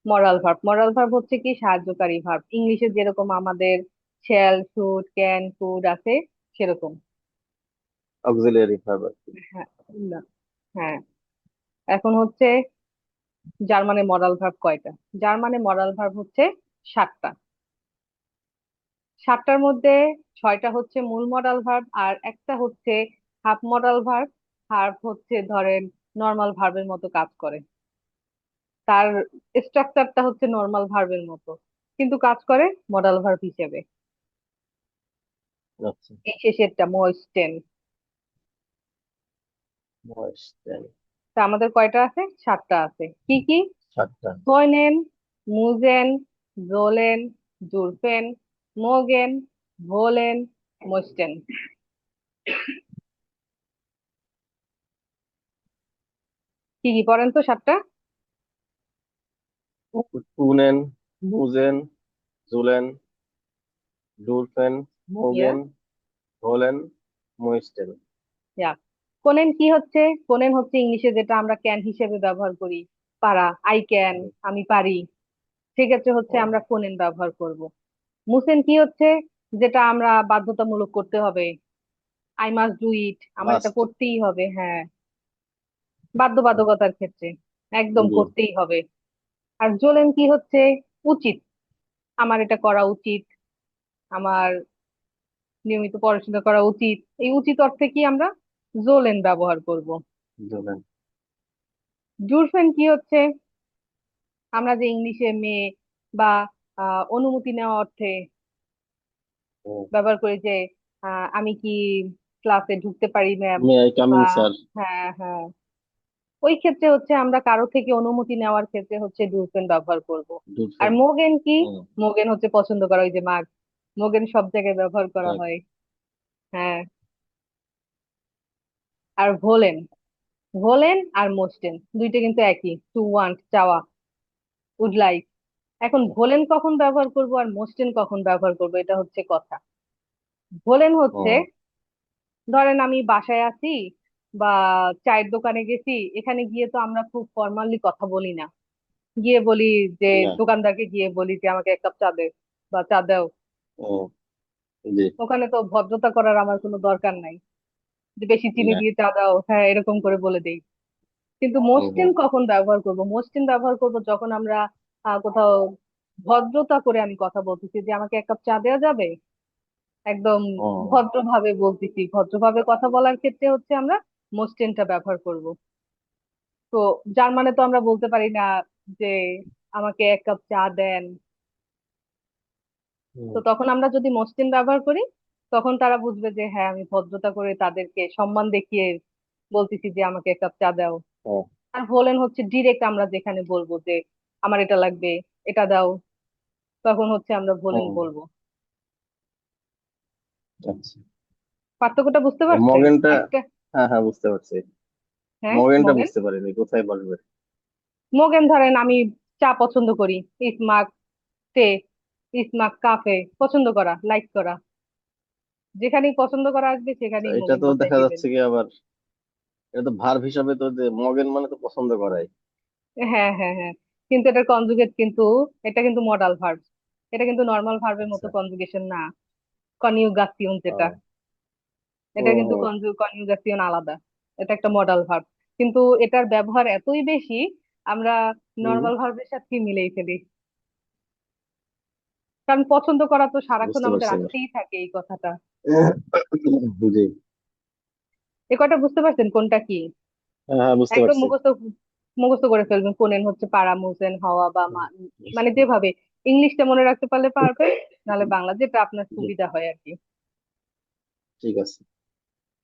মরাল verb হচ্ছে কি সাহায্যকারী ভার্ব, ইংলিশে যেরকম আমাদের শ্যাল, শুড, ক্যান, কুড আছে সেরকম। অক্সিলিয়ারি ভার্ব আর কি। হ্যাঁ, না, হ্যাঁ। এখন হচ্ছে জার্মানে মরাল ভার্ব কয়টা? জার্মানে মরাল ভার্ব হচ্ছে 7টা। 7টার মধ্যে 6টা হচ্ছে মূল মডাল ভার্ব, আর একটা হচ্ছে হাফ মডাল ভার্ব। হার্ব হচ্ছে ধরেন নর্মাল ভার্বের মতো কাজ করে, তার স্ট্রাকচারটা হচ্ছে নর্মাল ভার্বের মতো, কিন্তু কাজ করে মডাল ভার্ব হিসেবে। আচ্ছা। এই শেষেরটা মোয়েস্টেন। বয়স তাই। তা আমাদের কয়টা আছে? 7টা আছে। কি কি? 7টা। ফয়নেন, মুজেন, জোলেন, জুরফেন, মোগেন, ভোলেন, মোস্টেন। কি কি পড়েন তো 7টা? টুনেন, মুজেন, জুলেন, ডুরফেন, ইয়া, মোগেন, হোলেন, মোইস্টেন। ইয়া। কোনেন কি হচ্ছে? কোনেন হচ্ছে ইংলিশে যেটা আমরা ক্যান হিসেবে ব্যবহার করি। পারা, আই ক্যান, আমি পারি। সেক্ষেত্রে হচ্ছে আমরা কোনেন ব্যবহার করব। মুসেন কি হচ্ছে? যেটা আমরা বাধ্যতামূলক করতে হবে। আই মাস্ট ডু ইট, আমার এটা মাস্ট। করতেই হবে, হ্যাঁ। বাধ্যবাধকতার ক্ষেত্রে একদম জি। করতেই হবে। আর জোলেন কি হচ্ছে? উচিত, আমার এটা করা উচিত, আমার নিয়মিত পড়াশোনা করা উচিত। এই উচিত অর্থে কি আমরা জোলেন ব্যবহার করব। জুলেন। জুরফেন কি হচ্ছে? আমরা যে ইংলিশে মেয়ে বা অনুমতি নেওয়া অর্থে ব্যবহার করি যে আমি কি ক্লাসে ঢুকতে পারি ম্যাম, মে আই বা কামিং স্যার। হ্যাঁ, হ্যাঁ। ওই ক্ষেত্রে হচ্ছে আমরা কারো থেকে অনুমতি নেওয়ার ক্ষেত্রে হচ্ছে ডুলফেন ব্যবহার করব। আর ডুরফেন। মোগেন কি? মোগেন হচ্ছে পছন্দ করা, ওই যে মাগ, মোগেন সব জায়গায় ব্যবহার করা মাগ। হয়। হ্যাঁ। আর ভোলেন, ভোলেন আর মোস্টেন দুইটা কিন্তু একই, টু ওয়ান্ট চাওয়া, উড লাইক। এখন ভোলেন কখন ব্যবহার করব আর মোস্টেন কখন ব্যবহার করব, এটা হচ্ছে কথা। ভোলেন হচ্ছে ধরেন আমি বাসায় আছি বা চায়ের দোকানে গেছি, এখানে গিয়ে তো আমরা খুব ফর্মালি কথা বলি না। গিয়ে বলি যে, না। দোকানদারকে গিয়ে বলি যে আমাকে 1 কাপ চা দে বা চা দাও। ও। জি। ওখানে তো ভদ্রতা করার আমার কোনো দরকার নাই যে বেশি চিনি না। দিয়ে চা দাও, হ্যাঁ এরকম করে বলে দেই। কিন্তু হুম মোস্টেন হুম। কখন ব্যবহার করব? মোস্টেন ব্যবহার করব যখন আমরা কোথাও ভদ্রতা করে আমি কথা বলতেছি যে আমাকে 1 কাপ চা দেওয়া যাবে, একদম ও। ভদ্রভাবে বলতেছি। ভদ্রভাবে কথা বলার ক্ষেত্রে হচ্ছে আমরা মোস্টেনটা ব্যবহার করব। তো জার্মানে তো আমরা বলতে পারি না যে আমাকে 1 কাপ চা দেন। তো হুম। তখন আমরা যদি মসৃণ ব্যবহার করি, তখন তারা বুঝবে যে হ্যাঁ আমি ভদ্রতা করে তাদেরকে সম্মান দেখিয়ে বলতেছি যে আমাকে 1 কাপ চা দাও। ও। আর বলেন হচ্ছে ডিরেক্ট আমরা যেখানে বলবো যে আমার এটা লাগবে, এটা দাও, তখন হচ্ছে আমরা ও। বলেন বলবো। আচ্ছা। পার্থক্যটা বুঝতে পারছেন মগেনটা। একটা? হ্যাঁ হ্যাঁ, বুঝতে পারছি। হ্যাঁ, মগেনটা মোগেন। বুঝতে পারিনি, কোথায় বলবে? মোগেন ধরেন আমি চা পছন্দ করি, ইসমাক টে, ইসমাক কাফে, পছন্দ করা, লাইক করা। যেখানেই পছন্দ করা আসবে আচ্ছা, সেখানেই এটা মোগেন তো বসাই দেখা দিবেন। যাচ্ছে কি আবার, এটা তো ভার্ব হিসাবে তো, যে মগেন মানে তো পছন্দ করাই। হ্যাঁ, হ্যাঁ, হ্যাঁ। কিন্তু এটার কনজুগেট কিন্তু, এটা কিন্তু মডাল ভার্ব। এটা কিন্তু নর্মাল ভার্বের মতো আচ্ছা। কনজুগেশন না। কনইউগাসিয়ন যেটা, ও। এটা হুম কিন্তু হুম। কনইউগাসিয়ন আলাদা। এটা একটা মডাল ভার্ব, কিন্তু এটার ব্যবহার এতই বেশি আমরা হুম, নর্মাল ভার্বের সাথে মিলেই ফেলি। কারণ পছন্দ করা তো সারাক্ষণ বুঝতে আমাদের পারছি এবার। আসতেই থাকে এই কথাটা। জি। এ কয়টা বুঝতে পারছেন কোনটা কি? হ্যাঁ হ্যাঁ, বুঝতে একদম পারছি। মুখস্থ, মুখস্থ করে ফেলবেন। কোনেন হচ্ছে পাড়া, মুসেন, হওয়া বা মানে যেভাবে ইংলিশটা মনে রাখতে পারলে পারবেন, নাহলে বাংলা যেটা আপনার জি। সুবিধা হয় আর কি। ঠিক আছে।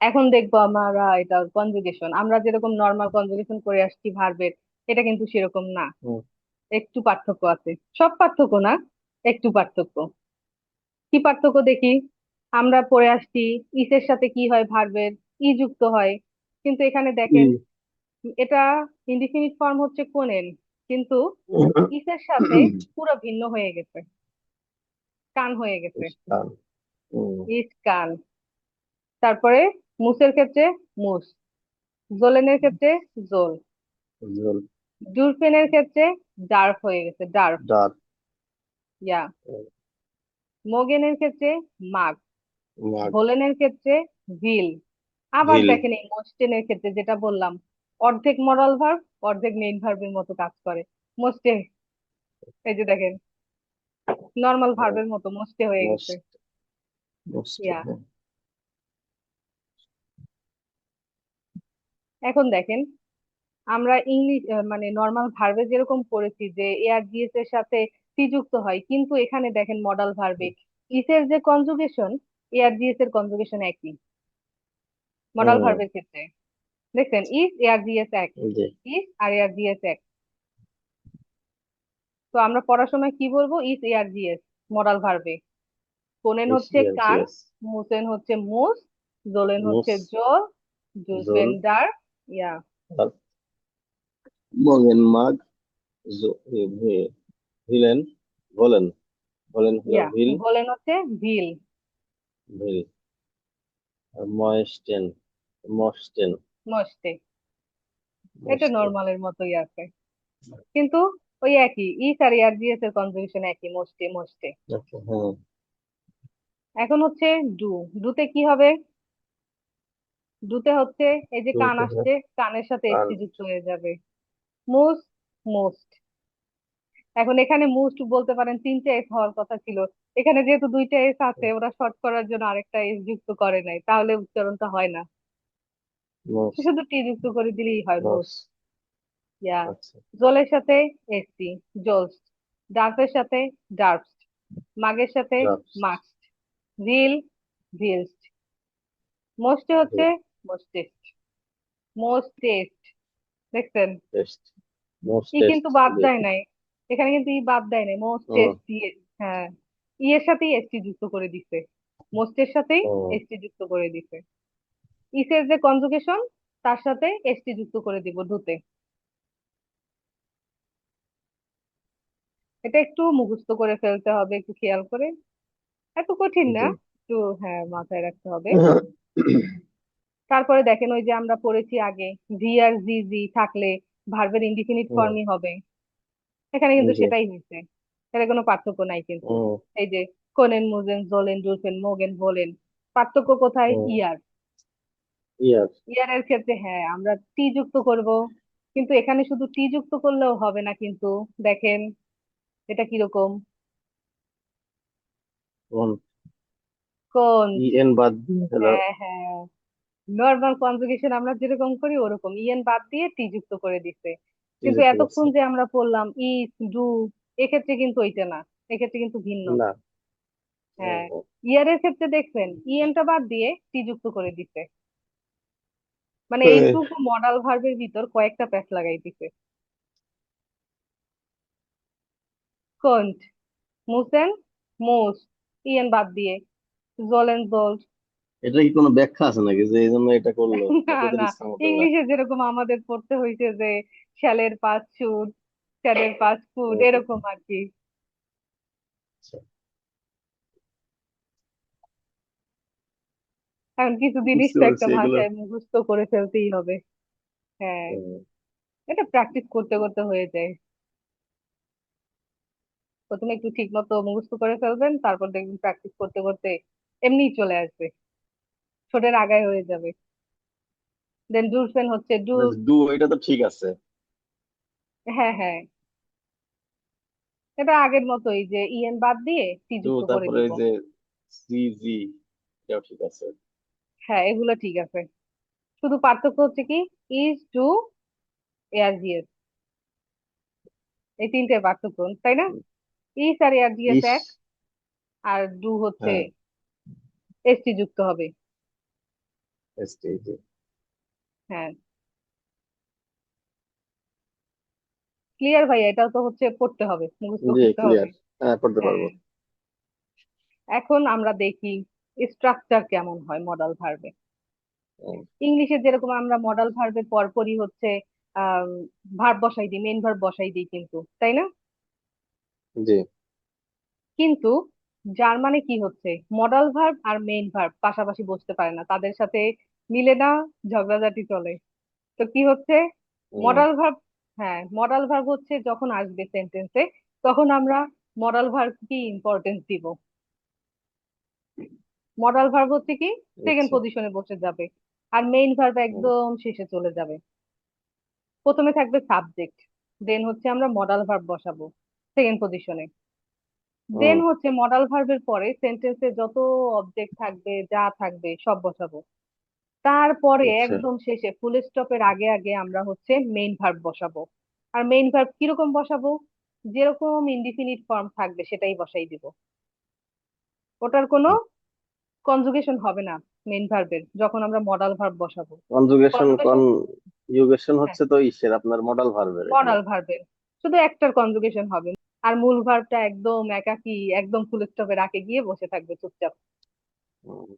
এখন দেখবো আমরা এটা কনজুগেশন, আমরা যেরকম নর্মাল কনজুগেশন করে আসছি ভার্বের, এটা কিন্তু সেরকম না। হুম। একটু পার্থক্য আছে, সব পার্থক্য না, একটু পার্থক্য। কি পার্থক্য দেখি? আমরা পড়ে আসছি ইসের সাথে কি হয়, ভার্বের ই যুক্ত হয়। কিন্তু এখানে দেখেন, হুম। এটা ইনডিফিনিট ফর্ম হচ্ছে কোনেন, কিন্তু ইসের সাথে পুরো ভিন্ন হয়ে গেছে, কান হয়ে গেছে। ইস্তান। হুম। ইস কান। তারপরে মুসের ক্ষেত্রে মুস, জোলেনের ক্ষেত্রে জোল, জল। ডুলফিনের ক্ষেত্রে ডার্ফ হয়ে গেছে, ডার্ফ। ডার, ইয়া। মোগেনের ক্ষেত্রে মাগ। মাগ, ভোলেনের ক্ষেত্রে ভিল। আবার ভিল। দেখেন এই মোস্টেনের ক্ষেত্রে যেটা বললাম, অর্ধেক মডাল ভার্ব অর্ধেক মেইন ভার্বের মতো কাজ করে। মোস্টে, এই যে দেখেন, নর্মাল ভার্বের মতো মোস্টে হয়ে গেছে। মোস্ট, মোস্ট, ইয়া। হ্যাঁ। এখন দেখেন, আমরা ইংলিশ মানে নর্মাল ভার্বে যেরকম পড়েছি যে এআর জিএস এর সাথে টি যুক্ত হয়, কিন্তু এখানে দেখেন মডাল ভার্বে ইস এর যে কনজুগেশন, এআর জিএস এর কনজুগেশন একই মডাল হুম, ভার্বের ক্ষেত্রে। দেখছেন, ইস এআর জিএস এক, জি। ইস আর এআর জিএস এক। তো আমরা পড়ার সময় কি বলবো? ইস এআর জিএস মডাল ভার্বে। কোনেন এস হচ্ছে ইয়ার জি কান, এস। মুসেন হচ্ছে মুস, জোলেন মুস, হচ্ছে জোল, জোল। জুসবেন ডার। ইয়া। আর মগেন, মাগ, ভিলেন, ভোলেন, ভোলেন হলো ইয়া। ভিল, ভোলেন হচ্ছে ভিল। ভিল। আর ময়েস্টেন, মস্টেন, মস্তে। এটা মস্টেন। নর্মালের মতোই আছে, কিন্তু ওই একই, ইস আর ইয়ার জিএস এর কনজুগেশন একই, মোস্টে মোস্টে। আচ্ছা, হ্যাঁ। এখন হচ্ছে ডু। ডুতে কি হবে? ডুতে হচ্ছে এই যে কান শুরুতে হবে আসছে, কানের সাথে কান। এসটি যুক্ত হয়ে যাবে। মুস, মোস্ট। এখন এখানে মোস্ট বলতে পারেন তিনটা এস হওয়ার কথা ছিল, এখানে যেহেতু দুইটা এস আছে ওরা শর্ট করার জন্য আরেকটা এস যুক্ত করে নাই, তাহলে উচ্চারণটা হয় না। মোস, শুধু টি যুক্ত করে দিলেই হয়, মস। মোস্ট। ইয়া। আচ্ছা। জলের সাথে এসটি, জোলস। ডার্ফের সাথে ডার্ফস। মাগের সাথে ড্রাফটস, মাস্ট। ভিল, ভিলস। মোস্টে হচ্ছে মোস্টেস্ট, মোস্টেস্ট। দেখছেন, টেস্ট, মোস্ট ই টেস্ট, কিন্তু বাদ জি। দেয় নাই, এখানে কিন্তু ই বাদ দেয় নাই, ও, মোস্টেস্ট দিয়ে। হ্যাঁ, ই এর সাথেই এসটি যুক্ত করে দিছে, মোস্টের সাথেই ও, এসটি যুক্ত করে দিছে। ইসের যে কনজুগেশন, তার সাথে এসটি যুক্ত করে দিব ডুতে। এটা একটু মুখস্থ করে ফেলতে হবে, একটু খেয়াল করে। এত কঠিন না, জি। একটু হ্যাঁ মাথায় রাখতে হবে। তারপরে দেখেন, ওই যে আমরা পড়েছি আগে, ভি আর জি জি থাকলে ভার্বের ইনডিফিনিট হুম, ফর্মই হবে। এখানে কিন্তু জি। সেটাই হয়েছে, এখানে কোনো পার্থক্য নাই কিন্তু। হুম, এই যে কোনেন, মুজেন, জোলেন, ডুলফেন, মোগেন, ভোলেন। পার্থক্য কোথায়? হুম। ইয়ার। ইয়ার। ইয়ারের ক্ষেত্রে হ্যাঁ আমরা টি যুক্ত করব, কিন্তু এখানে শুধু টি যুক্ত করলেও হবে না কিন্তু। দেখেন এটা কিরকম, কোন, কোন। ই এন বাদ দিয়ে হলো হ্যাঁ হ্যাঁ, নর্মাল কনজুগেশন আমরা যেরকম করি ওরকম ইএন বাদ দিয়ে টি যুক্ত করে দিছে। টি কিন্তু যুক্ত এতক্ষণ করছে। যে আমরা পড়লাম ইস, ডু, এক্ষেত্রে কিন্তু ওইটা না, এক্ষেত্রে কিন্তু ভিন্ন। না। হ্যাঁ, ও, ইয়ারের ক্ষেত্রে দেখবেন ইএনটা বাদ দিয়ে টি যুক্ত করে দিছে, মানে ও। এইটুকু মডাল ভার্বের ভিতর কয়েকটা প্যাচ লাগাই দিছে। কন্ট, মুসেন, মোস, ইএন বাদ দিয়ে, জোলেন, জোল। এটা কি কোনো ব্যাখ্যা আছে নাকি যে এই জন্য এটা করলো? না নাকি ওদের না, ইচ্ছা মতো ওরা? ইংলিশে যেরকম আমাদের পড়তে হয়েছে যে শ্যালের পাঁচ শুট, শ্যালের পাঁচ ফুট, ও, এরকম আর কি। আচ্ছা। এখন কিছু জিনিস বুঝতে তো একটা পারছি এগুলো। ভাষায় মুখস্থ করে ফেলতেই হবে। হ্যাঁ, হুম, এটা প্র্যাকটিস করতে করতে হয়ে যায়। প্রথমে একটু ঠিক মতো মুখস্থ করে ফেলবেন, তারপর দেখবেন প্র্যাকটিস করতে করতে এমনিই চলে আসবে, ছোটের আগায় হয়ে যাবে। দেন ডুলফিন হচ্ছে ডুলস। ডু, এটা তো ঠিক আছে। হ্যাঁ হ্যাঁ, এটা আগের মতোই যে ইএন বাদ দিয়ে টি ডু, যুক্ত করে তারপরে দিব। এই যে সি জি, এটাও ঠিক আছে। হ্যাঁ, এগুলো ঠিক আছে, শুধু পার্থক্য হচ্ছে কি, ইজ, টু, এআরজিএস, এই তিনটে পার্থক্য, তাই না? ইজ আর এআরজিএস ইস, এক, আর ডু হচ্ছে হ্যাঁ, এসটি যুক্ত হবে। এস টি জি। হ্যাঁ, ক্লিয়ার ভাই, এটাও তো হচ্ছে পড়তে হবে, মুখস্থ জি, করতে হবে। ক্লিয়ার। হ্যাঁ, পড়তে হ্যাঁ। পারবো। এখন আমরা দেখি স্ট্রাকচার কেমন হয় মডাল ভার্বে। হুম, ইংলিশে যেরকম আমরা মডাল ভার্বের পরপরই হচ্ছে আহ ভার্ব বসাই দিই, মেইন ভার্ব বসাই দিই কিন্তু, তাই না? জি। কিন্তু জার্মানে কি হচ্ছে, মডাল ভার্ব আর মেইন ভার্ব পাশাপাশি বসতে পারে না, তাদের সাথে মিলে না, ঝগড়াঝাটি চলে। তো কি হচ্ছে, হুম, মডাল ভার্ব, হ্যাঁ, মডাল ভার্ব হচ্ছে যখন আসবে সেন্টেন্সে, তখন আমরা মডাল ভার্ব কি ইম্পর্টেন্স দিব। মডাল ভার্ব হচ্ছে কি সেকেন্ড আচ্ছা। পজিশনে বসে যাবে, আর মেইন ভার্ব হুম। একদম শেষে চলে যাবে। প্রথমে থাকবে সাবজেক্ট, দেন হচ্ছে আমরা মডাল ভার্ব বসাবো সেকেন্ড পজিশনে। দেন হুম। হচ্ছে মডাল ভার্বের পরে সেন্টেন্সে যত অবজেক্ট থাকবে, যা থাকবে সব বসাবো। তারপরে আচ্ছা। একদম শেষে ফুল স্টপের আগে আগে আমরা হচ্ছে মেইন ভার্ব বসাবো। আর মেইন ভার্ব কিরকম বসাবো? যেরকম ইনডিফিনিট ফর্ম থাকবে সেটাই বসাই দিব। ওটার কোনো কনজুগেশন হবে না মেইন ভার্বের, যখন আমরা মডাল ভার্ব বসাবো। কনজুগেশন কনজুগেশন, কনজুগেশন হ্যাঁ, হচ্ছে তো ইসের আপনার মডাল ভার্বের এখানে। মডাল ভার্বের শুধু একটার কনজুগেশন হবে। আর মূল ভার্বটা একদম একাকী, একদম ফুল স্টপের আগে গিয়ে বসে থাকবে চুপচাপ। হুম।